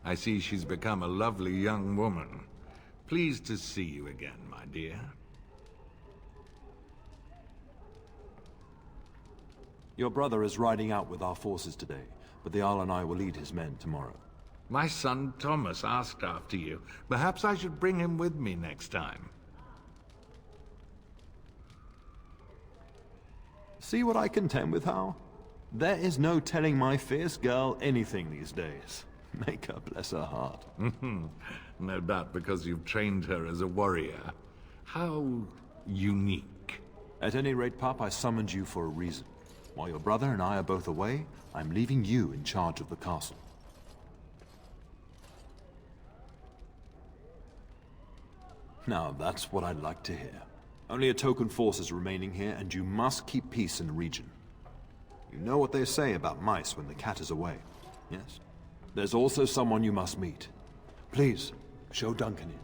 I see she's become a lovely young woman. Pleased to see you again, my dear. Your brother is riding out with our forces today, but the Jarl and I will lead his men tomorrow. My son Thomas asked after you. Perhaps I should bring him with me next time. See what I contend with, Hal? There is no telling my fierce girl anything these days. Make her bless her heart. No doubt because you've trained her as a warrior. How unique. At any rate, Pup, I summoned you for a reason. While your brother and I are both away, I'm leaving you in charge of the castle. Now, that's what I'd like to hear. Only a token force is remaining here, and you must keep peace in the region. You know what they say about mice when the cat is away, yes? There's also someone you must meet. Please, show Duncan in.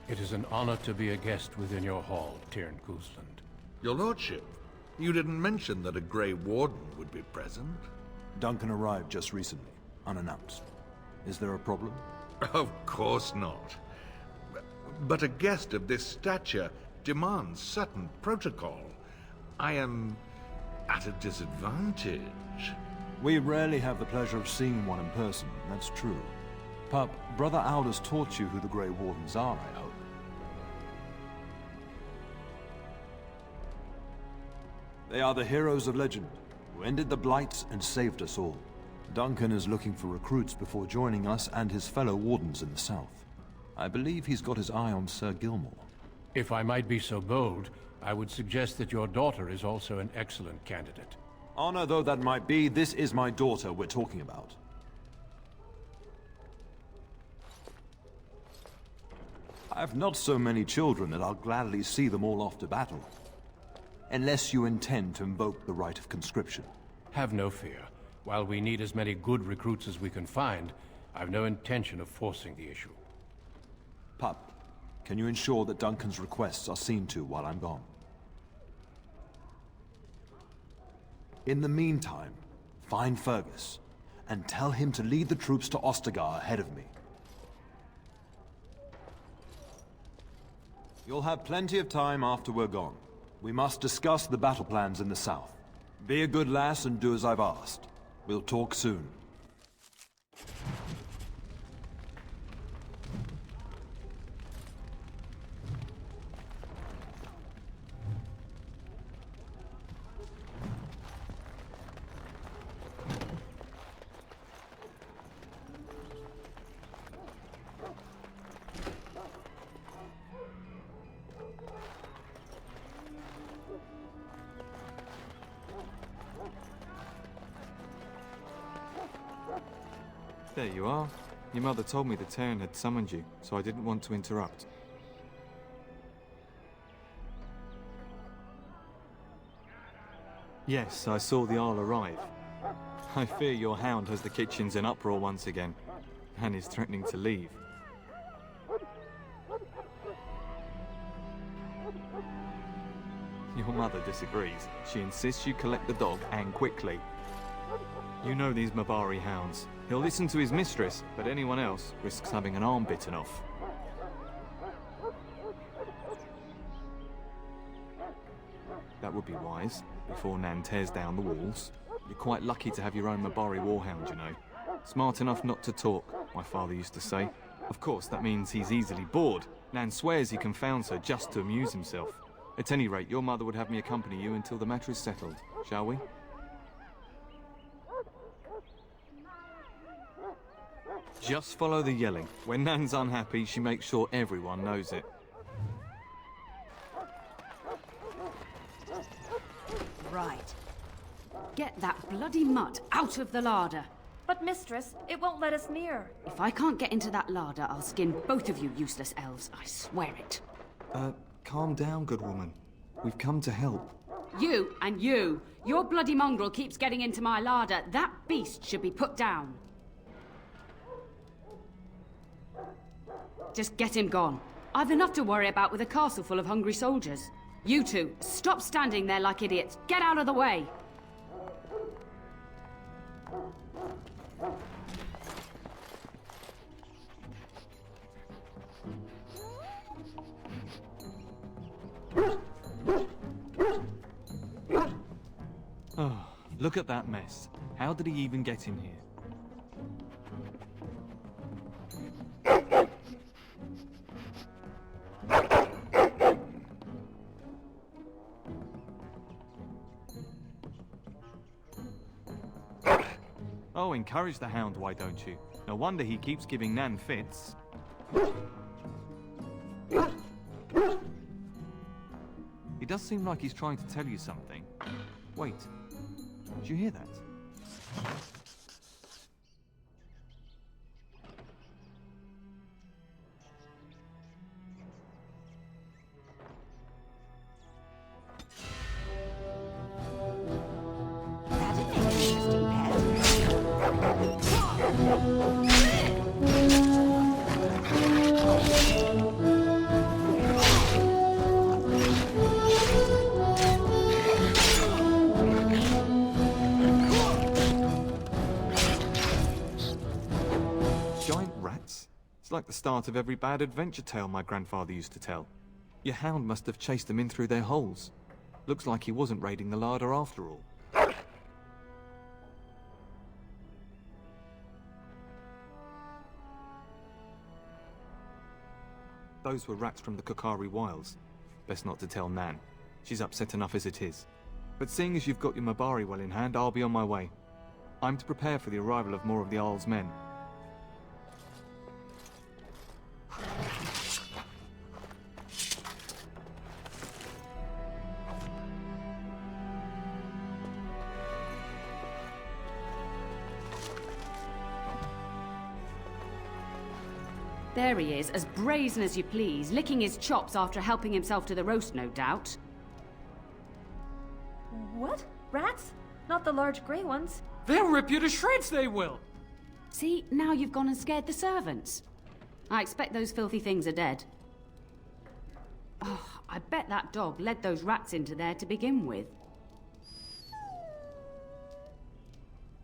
It is an honor to be a guest within your hall, Tyrn Cousland. Your lordship, you didn't mention that a Grey Warden would be present. Duncan arrived just recently, unannounced. Is there a problem? Of course not. But a guest of this stature demands certain protocol. I am at a disadvantage. We rarely have the pleasure of seeing one in person, that's true. Pup, Brother Aldous taught you who the Grey Wardens are, I hope. They are the heroes of legend, who ended the Blights and saved us all. Duncan is looking for recruits before joining us and his fellow Wardens in the south. I believe he's got his eye on Sir Gilmore. If I might be so bold, I would suggest that your daughter is also an excellent candidate. Honor though that might be, this is my daughter we're talking about. I have not so many children that I'll gladly see them all off to battle. Unless you intend to invoke the right of conscription. Have no fear. While we need as many good recruits as we can find, I've no intention of forcing the issue. Pup, can you ensure that Duncan's requests are seen to while I'm gone? In the meantime, find Fergus, and tell him to lead the troops to Ostagar ahead of me. You'll have plenty of time after we're gone. We must discuss the battle plans in the south. Be a good lass and do as I've asked. We'll talk soon. There you are. Your mother told me the Tyrn had summoned you, so I didn't want to interrupt. Yes, I saw the Jarl arrive. I fear your hound has the kitchens in uproar once again, and is threatening to leave. Your mother disagrees. She insists you collect the dog, and quickly. You know these Mabari hounds. He'll listen to his mistress, but anyone else risks having an arm bitten off. That would be wise, before Nan tears down the walls. You're quite lucky to have your own Mabari warhound, you know. Smart enough not to talk, my father used to say. Of course, that means he's easily bored. Nan swears he confounds her just to amuse himself. At any rate, your mother would have me accompany you until the matter is settled, shall we? Just follow the yelling. When Nan's unhappy, she makes sure everyone knows it. Right. Get that bloody mutt out of the larder. But mistress, it won't let us near. If I can't get into that larder, I'll skin both of you useless elves, I swear it. Calm down, good woman. We've come to help. You and you. Your bloody mongrel keeps getting into my larder. That beast should be put down. Just get him gone. I've enough to worry about with a castle full of hungry soldiers. You two, stop standing there like idiots. Get out of the way! Oh, look at that mess. How did he even get in here? Oh, encourage the hound, why don't you? No wonder he keeps giving Nan fits. He does seem like he's trying to tell you something. Wait, did you hear that? That'd make an interesting pet. Giant rats? It's like the start of every bad adventure tale my grandfather used to tell. Your hound must have chased them in through their holes. Looks like he wasn't raiding the larder after all. Those were rats from the Kokari Wilds. Best not to tell Nan. She's upset enough as it is. But seeing as you've got your Mabari well in hand, I'll be on my way. I'm to prepare for the arrival of more of the Isle's men. There he is, as brazen as you please, licking his chops after helping himself to the roast, no doubt. What? Rats? Not the large grey ones. They'll rip you to shreds, they will! See, now you've gone and scared the servants. I expect those filthy things are dead. Oh, I bet that dog led those rats into there to begin with.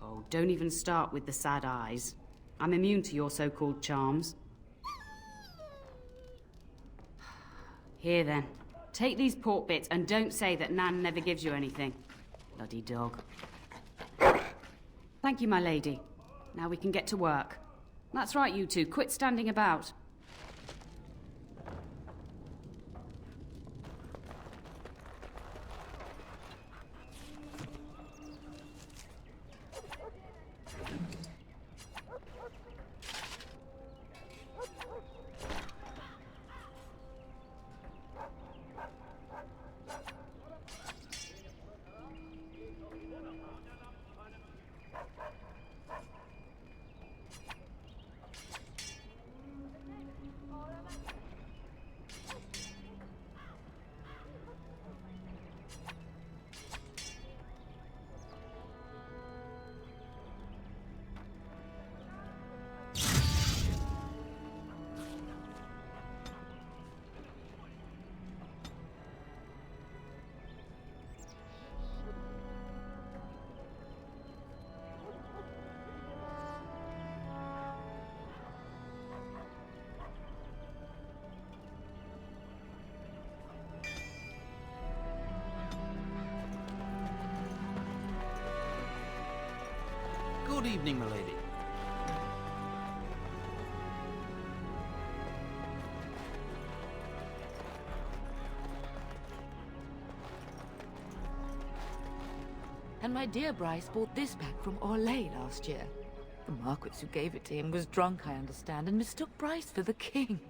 Oh, don't even start with the sad eyes. I'm immune to your so-called charms. Here then, take these pork bits and don't say that Nan never gives you anything. Bloody dog. Thank you, my lady. Now we can get to work. That's right, you two. Quit standing about. Good evening, milady. And my dear Bryce bought this back from Orlais last year. The Marquis who gave it to him was drunk, I understand, and mistook Bryce for the king.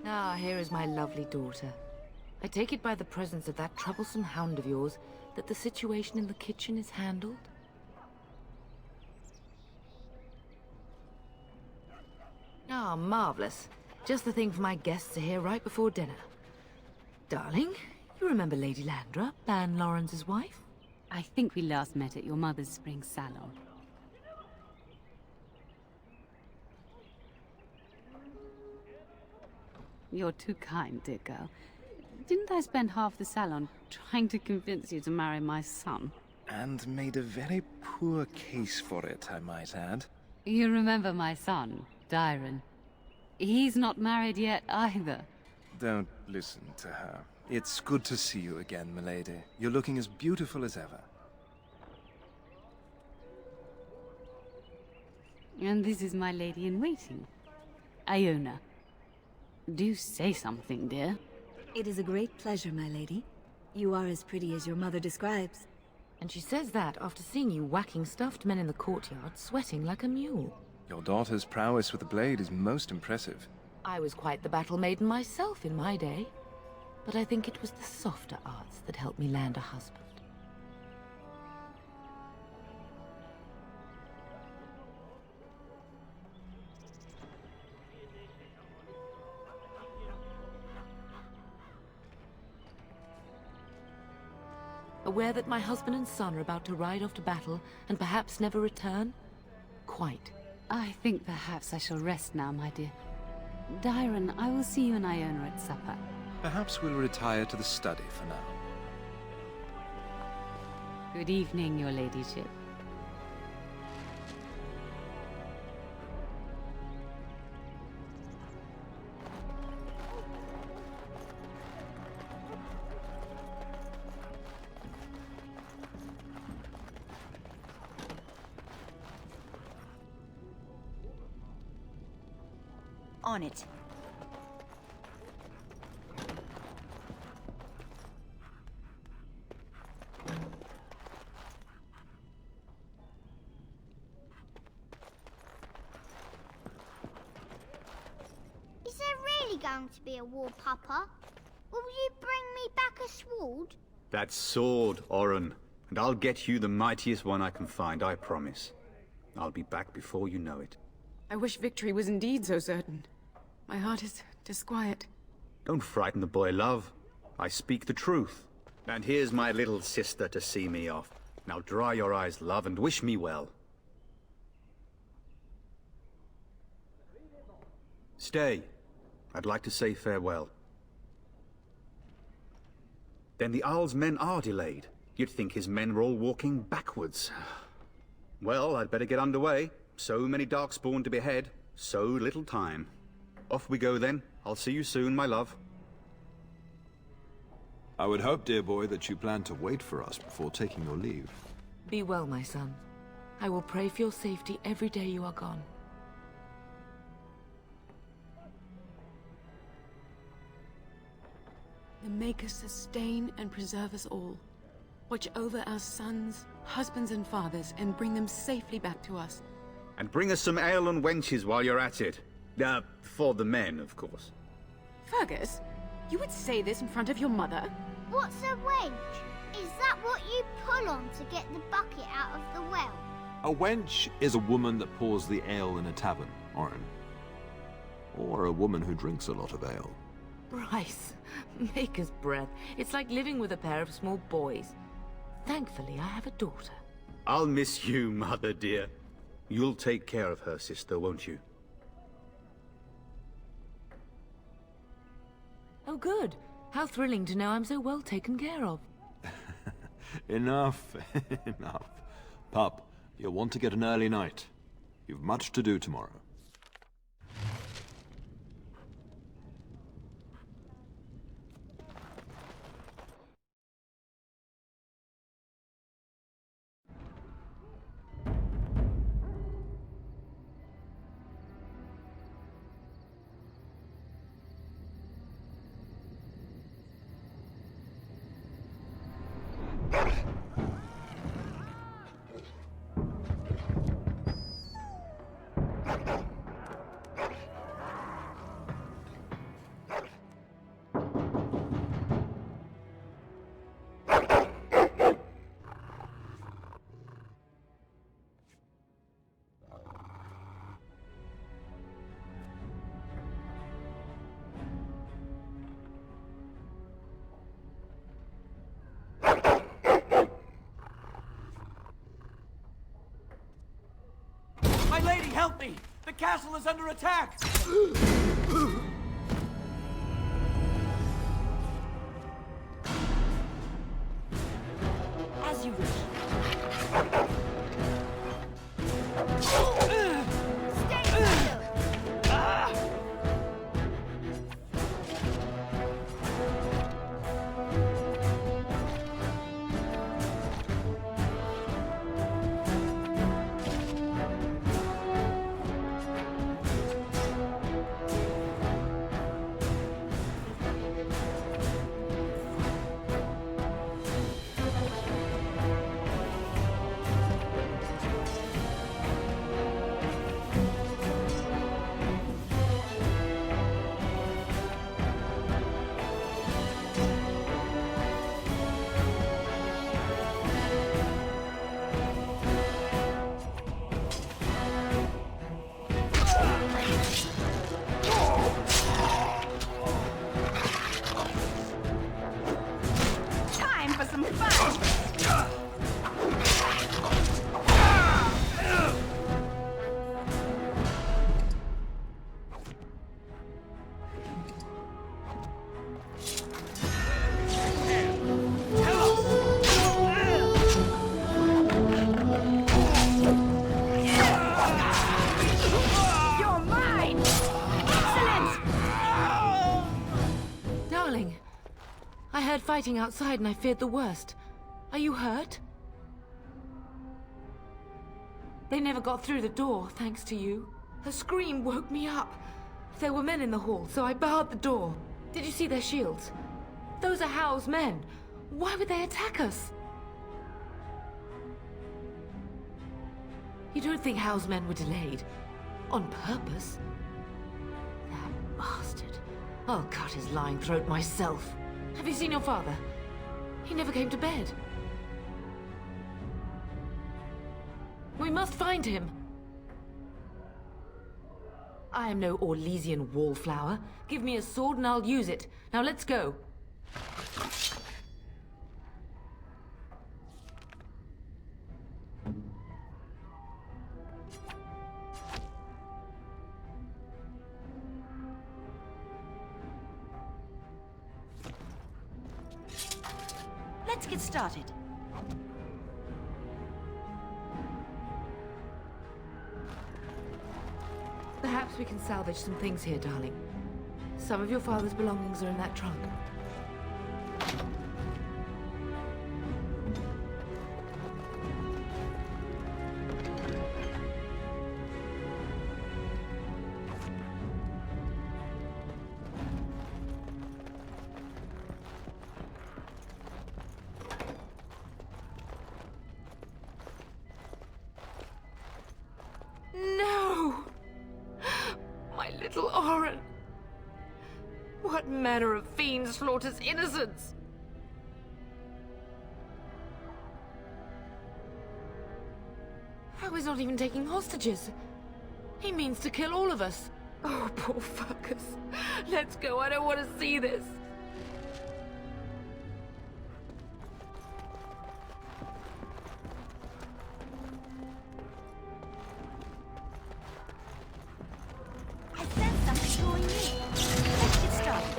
Ah, here is my lovely daughter. I take it by the presence of that troublesome hound of yours that the situation in the kitchen is handled? Ah, marvelous. Just the thing for my guests to hear right before dinner. Darling, you remember Lady Landra, Ban Lawrence's wife? I think we last met at your mother's spring salon. You're too kind, dear girl. Didn't I spend half the salon trying to convince you to marry my son? And made a very poor case for it, I might add. You remember my son, Dyron? He's not married yet either. Don't listen to her. It's good to see you again, milady. You're looking as beautiful as ever. And this is my lady-in-waiting, Iona. Do say something, dear. It is a great pleasure, my lady. You are as pretty as your mother describes. And she says that after seeing you whacking stuffed men in the courtyard, sweating like a mule. Your daughter's prowess with the blade is most impressive. I was quite the battle maiden myself in my day. But I think it was the softer arts that helped me land a husband. Aware that my husband and son are about to ride off to battle and perhaps never return? Quite. I think perhaps I shall rest now, my dear. Dyron, I will see you and Iona at supper. Perhaps we'll retire to the study for now. Good evening, your ladyship. On it. Is there really going to be a war, Papa? Will you bring me back a sword? That sword, Oren. And I'll get you the mightiest one I can find, I promise. I'll be back before you know it. I wish victory was indeed so certain. My heart is disquiet. Don't frighten the boy, love. I speak the truth. And here's my little sister to see me off. Now dry your eyes, love, and wish me well. Stay. I'd like to say farewell. Then the Owl's men are delayed. You'd think his men were all walking backwards. Well, I'd better get underway. So many Darkspawn to behead, so little time. Off we go then. I'll see you soon, my love. I would hope, dear boy, that you plan to wait for us before taking your leave. Be well, my son. I will pray for your safety every day you are gone. The Maker sustain and preserve us all. Watch over our sons, husbands and fathers, and bring them safely back to us. And bring us some ale and wenches while you're at it. For the men, of course. Fergus, you would say this in front of your mother? What's a wench? Is that what you pull on to get the bucket out of the well? A wench is a woman that pours the ale in a tavern, Oren. Or a woman who drinks a lot of ale. Bryce, Maker's breath. It's like living with a pair of small boys. Thankfully, I have a daughter. I'll miss you, mother dear. You'll take care of her, sister, won't you? Oh, good. How thrilling to know I'm so well taken care of. Enough, enough. Pup, you'll want to get an early night. You've much to do tomorrow. My lady, help me! The castle is under attack! As you wish. heard fighting outside and I feared the worst. Are you hurt? They never got through the door, thanks to you. Her scream woke me up. There were men in the hall, so I barred the door. Did you see their shields? Those are Howe's men. Why would they attack us? You don't think Howe's men were delayed? On purpose? That bastard. I'll cut his lying throat myself. Have you seen your father? He never came to bed. We must find him. I am no Orlesian wallflower. Give me a sword and I'll use it. Now let's go. Let's get started. Perhaps we can salvage some things here, darling. Some of your father's belongings are in that trunk. No! My little Oren! What manner of fiend slaughters innocents? How is not even taking hostages? He means to kill all of us. Oh, poor fuckers. Let's go, I don't want to see this. I sense something drawing near. Let's get started.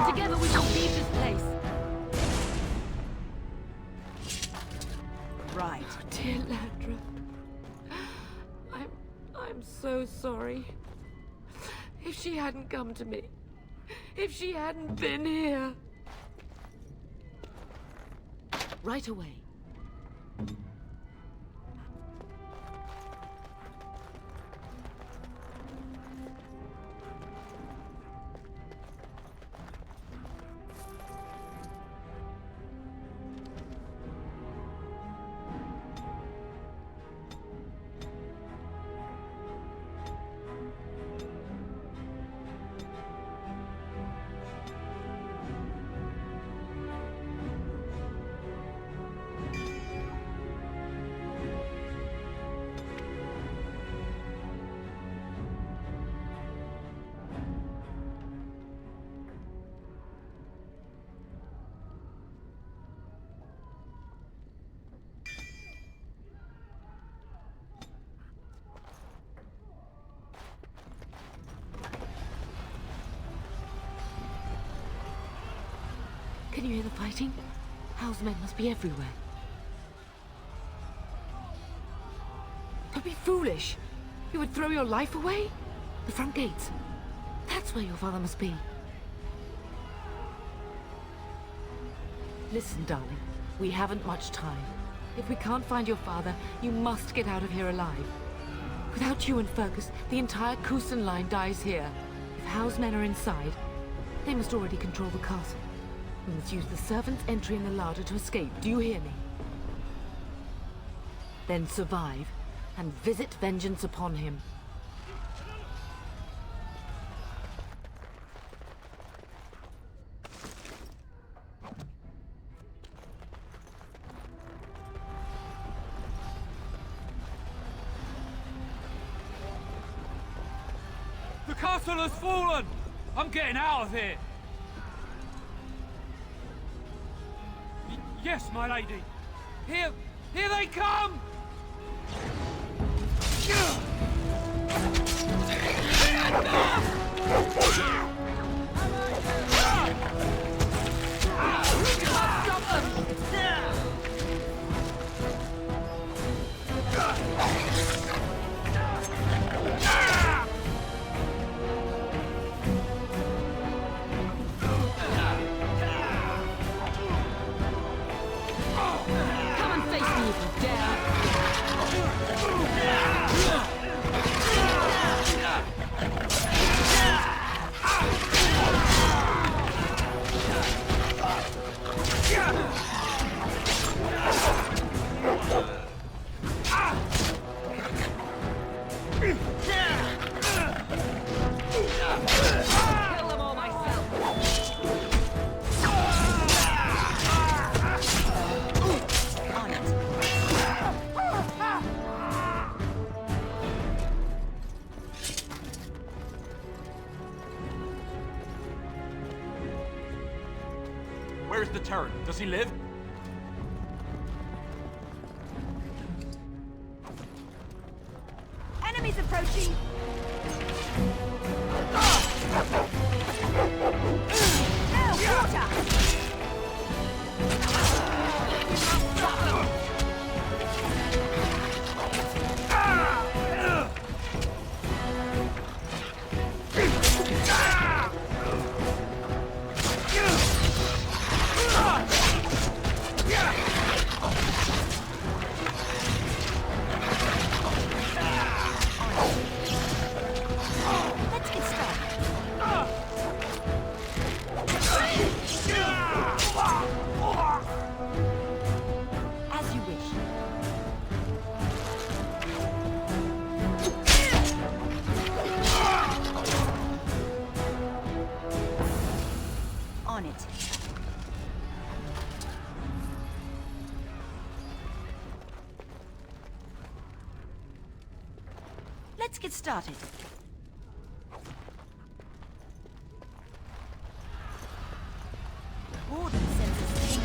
Together we shall leave this place. Right. Oh, dear Landra. I'm so sorry. If she hadn't come to me, if she hadn't been here. Right away. Can you hear the fighting? Howe's men must be everywhere. Don't be foolish. You would throw your life away? The front gates. That's where your father must be. Listen, darling. We haven't much time. If we can't find your father, you must get out of here alive. Without you and Fergus, the entire Kusten line dies here. If Howe's men are inside, they must already control the castle. We must use the servant's entry in the larder to escape. Do you hear me? Then survive, and visit vengeance upon him. The castle has fallen! I'm getting out of here! Yes, my lady. Here they come! Where's the Terran? Does he live? Enemies approaching! Let's get started. As you wish. On it. Let's get started. Warden sends us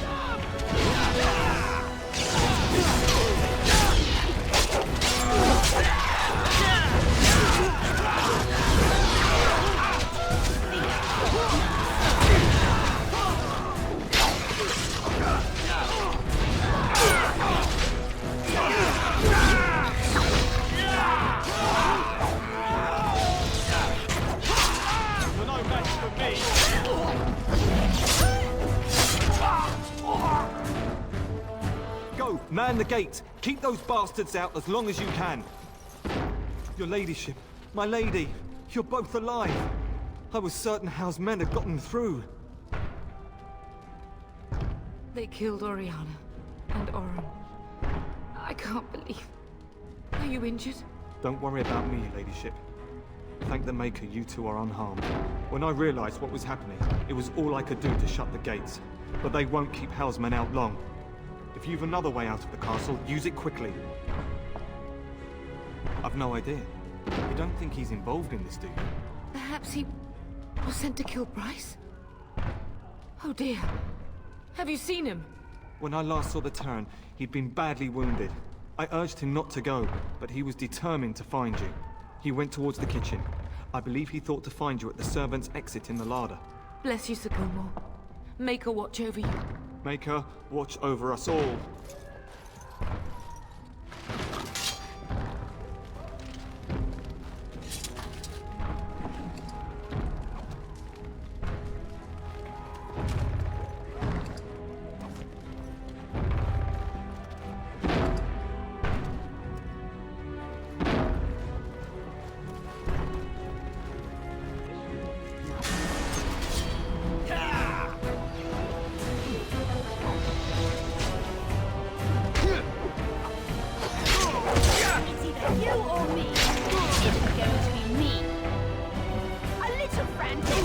You're no match for me. Go! Man the gate! Keep those bastards out as long as you can! Your ladyship, my lady, you're both alive! I was certain Hal's men had gotten through. They killed Oriana and Oren. I can't believe... Are you injured? Don't worry about me, ladyship. Thank the Maker you two are unharmed. When I realized what was happening, it was all I could do to shut the gates. But they won't keep Hal's men out long. If you've another way out of the castle, use it quickly. I've no idea. You don't think he's involved in this, do you? Perhaps he was sent to kill Bryce? Oh dear. Have you seen him? When I last saw the Terran, he'd been badly wounded. I urged him not to go, but he was determined to find you. He went towards the kitchen. I believe he thought to find you at the servants' exit in the larder. Bless you, Sir Gilmore. Make her watch over you. Make her watch over us all. You or me? It isn't going to be me. A little frantic.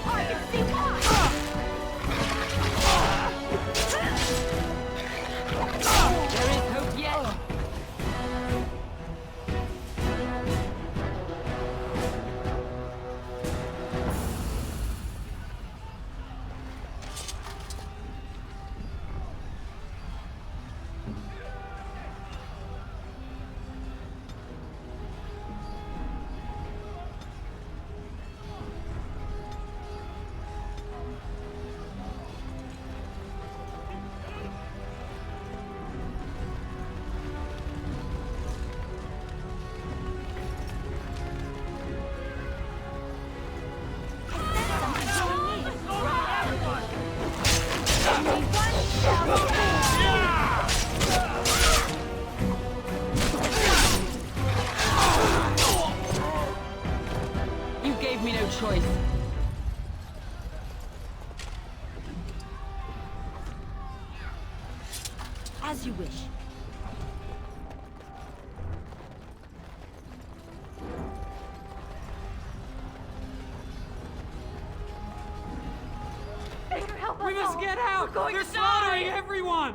I can see why. There is hope yet. You gave me no choice. As you wish. Baker, help us We must all. get out! We're going They're to slaughtering die. everyone!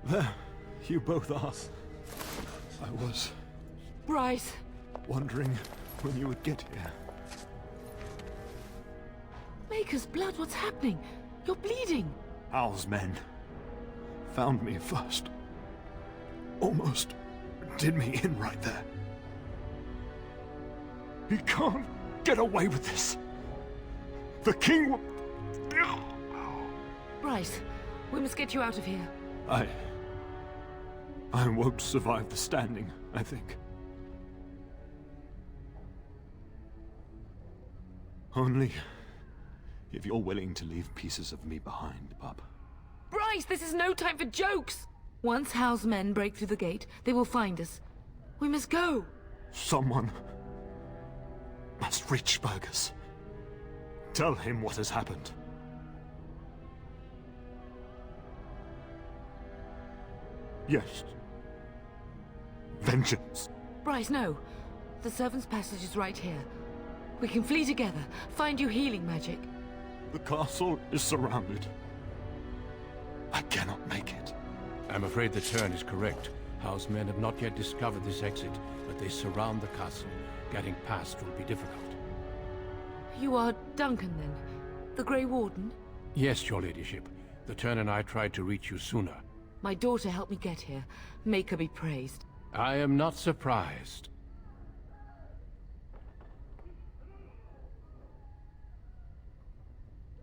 There, you both are. I was Bryce! wondering when you would get here. Maker's blood, what's happening? You're bleeding! Hal's men found me first. Almost did me in right there. He can't get away with this. The king will... Bryce, we must get you out of here. I won't survive the standing, I think. Only if you're willing to leave pieces of me behind, Pup. Bryce, this is no time for jokes! Once Hal's men break through the gate, they will find us. We must go! Someone must reach Fergus. Tell him what has happened. Yes. Vengeance. Bryce, no. The servant's passage is right here. We can flee together, find you healing magic. The castle is surrounded. I cannot make it. I'm afraid the Turn is correct. Hal's men have not yet discovered this exit, but they surround the castle. Getting past will be difficult. You are Duncan, then? The Grey Warden? Yes, your ladyship. The Turn and I tried to reach you sooner. My daughter helped me get here. Make her be praised. I am not surprised.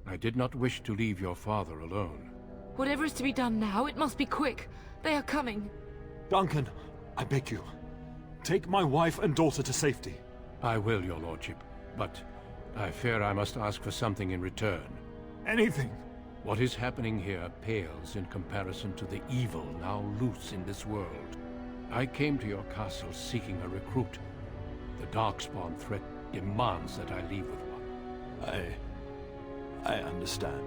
I did not wish to leave your father alone. Whatever is to be done now, it must be quick. They are coming. Duncan, I beg you. Take my wife and daughter to safety. I will, your lordship, but I fear I must ask for something in return. Anything. What is happening here pales in comparison to the evil now loose in this world. I came to your castle seeking a recruit. The Darkspawn threat demands that I leave with one. I understand.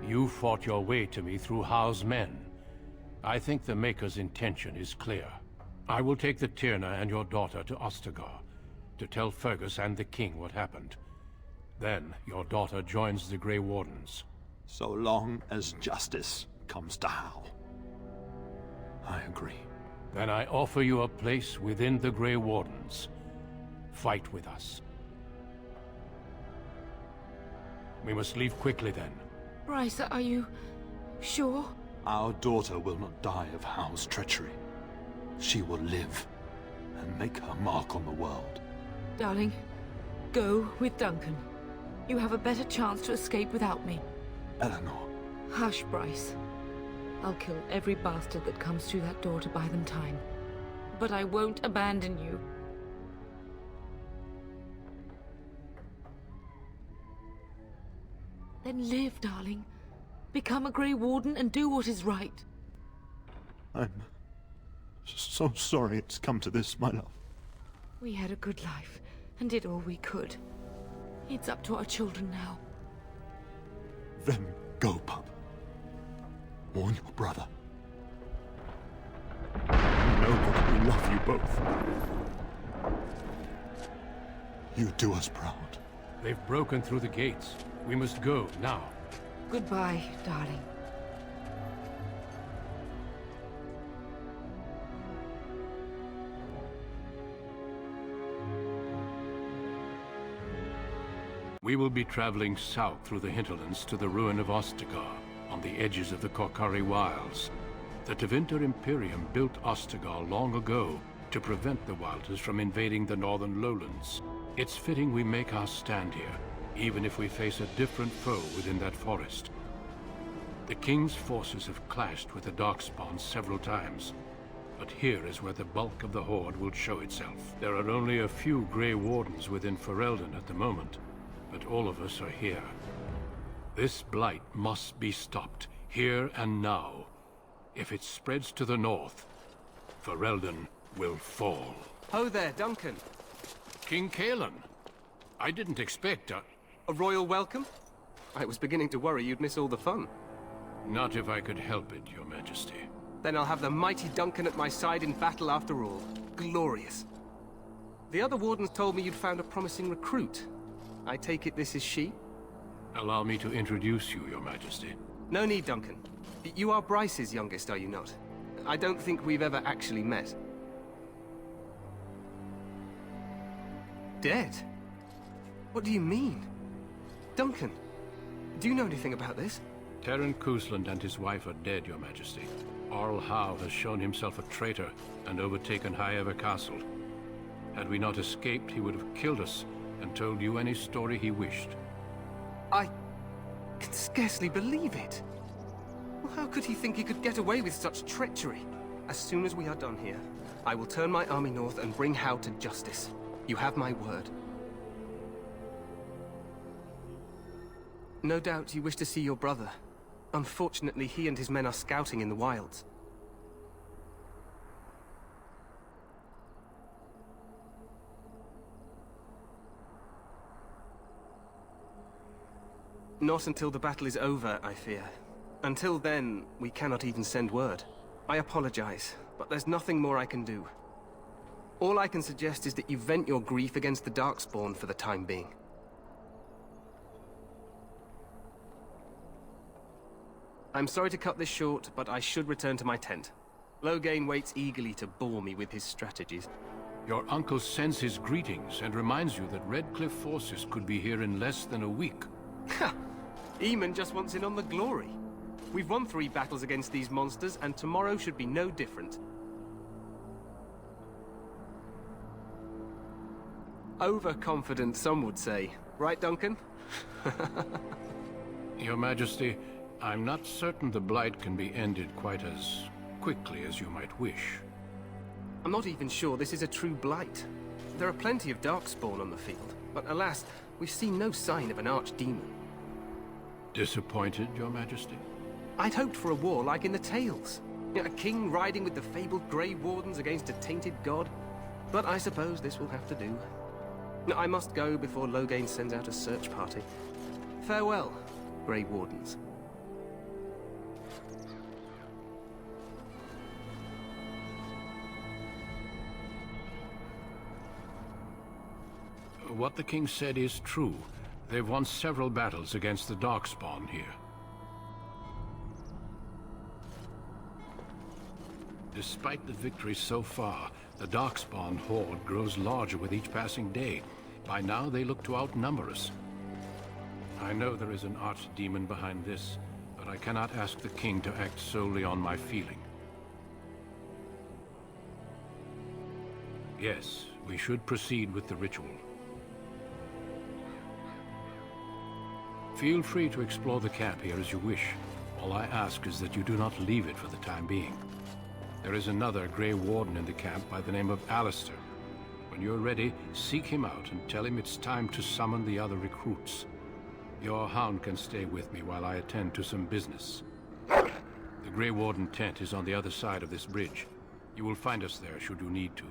You fought your way to me through Hal's men. I think the Maker's intention is clear. I will take the Tyrna and your daughter to Ostagar, to tell Fergus and the king what happened. Then your daughter joins the Grey Wardens. So long as justice comes to Hal. I agree. Then I offer you a place within the Grey Wardens. Fight with us. We must leave quickly then. Bryce, are you sure? Our daughter will not die of Hal's treachery. She will live and make her mark on the world. Darling, go with Duncan. You have a better chance to escape without me. Eleanor. Hush, Bryce. I'll kill every bastard that comes through that door to buy them time. But I won't abandon you. Then live, darling. Become a Grey Warden and do what is right. I'm so sorry it's come to this, my love. We had a good life and did all we could. It's up to our children now. Then go, Pup. Warn your brother. Know that we love you both. You do us proud. They've broken through the gates. We must go, now. Goodbye, darling. We will be traveling south through the hinterlands to the ruin of Ostagar, on the edges of the Korcari Wilds. The Tevinter Imperium built Ostagar long ago to prevent the Wilders from invading the northern lowlands. It's fitting we make our stand here, even if we face a different foe within that forest. The King's forces have clashed with the Darkspawn several times, but here is where the bulk of the Horde will show itself. There are only a few Grey Wardens within Ferelden at the moment, but all of us are here. This blight must be stopped, here and now. If it spreads to the north, Ferelden will fall. Ho there, Duncan. King Cailan. I didn't expect a royal welcome? I was beginning to worry you'd miss all the fun. Not if I could help it, Your Majesty. Then I'll have the mighty Duncan at my side in battle after all. Glorious. The other wardens told me you'd found a promising recruit. I take it this is she? Allow me to introduce you, Your Majesty. No need, Duncan. You are Bryce's youngest, are you not? I don't think we've ever actually met. Dead? What do you mean? Duncan, do you know anything about this? Terran Cousland and his wife are dead, Your Majesty. Arl Howe has shown himself a traitor and overtaken Highever Castle. Had we not escaped, he would have killed us and told you any story he wished. I can scarcely believe it. Well, how could he think he could get away with such treachery? As soon as we are done here, I will turn my army north and bring Howe to justice. You have my word. No doubt you wish to see your brother. Unfortunately, he and his men are scouting in the wilds. Not until the battle is over, I fear. Until then, we cannot even send word. I apologize, but there's nothing more I can do. All I can suggest is that you vent your grief against the Darkspawn for the time being. I'm sorry to cut this short, but I should return to my tent. Loghain waits eagerly to bore me with his strategies. Your uncle sends his greetings and reminds you that Redcliffe forces could be here in less than a week. Ha! Eamon just wants in on the glory. We've won 3 battles against these monsters, and tomorrow should be no different. Overconfident, some would say. Right, Duncan? Your Majesty, I'm not certain the Blight can be ended quite as quickly as you might wish. I'm not even sure this is a true Blight. There are plenty of Darkspawn on the field, but alas, we've seen no sign of an archdemon. Disappointed, Your Majesty? I'd hoped for a war like in the Tales. A king riding with the fabled Grey Wardens against a tainted god. But I suppose this will have to do. I must go before Loghain sends out a search party. Farewell, Grey Wardens. What the king said is true. They've won several battles against the Darkspawn here. Despite the victories so far, the Darkspawn horde grows larger with each passing day. By now, they look to outnumber us. I know there is an archdemon behind this, but I cannot ask the king to act solely on my feeling. Yes, we should proceed with the ritual. Feel free to explore the camp here as you wish. All I ask is that you do not leave it for the time being. There is another Grey Warden in the camp by the name of Alistair. When you're ready, seek him out and tell him it's time to summon the other recruits. Your hound can stay with me while I attend to some business. The Grey Warden tent is on the other side of this bridge. You will find us there should you need to.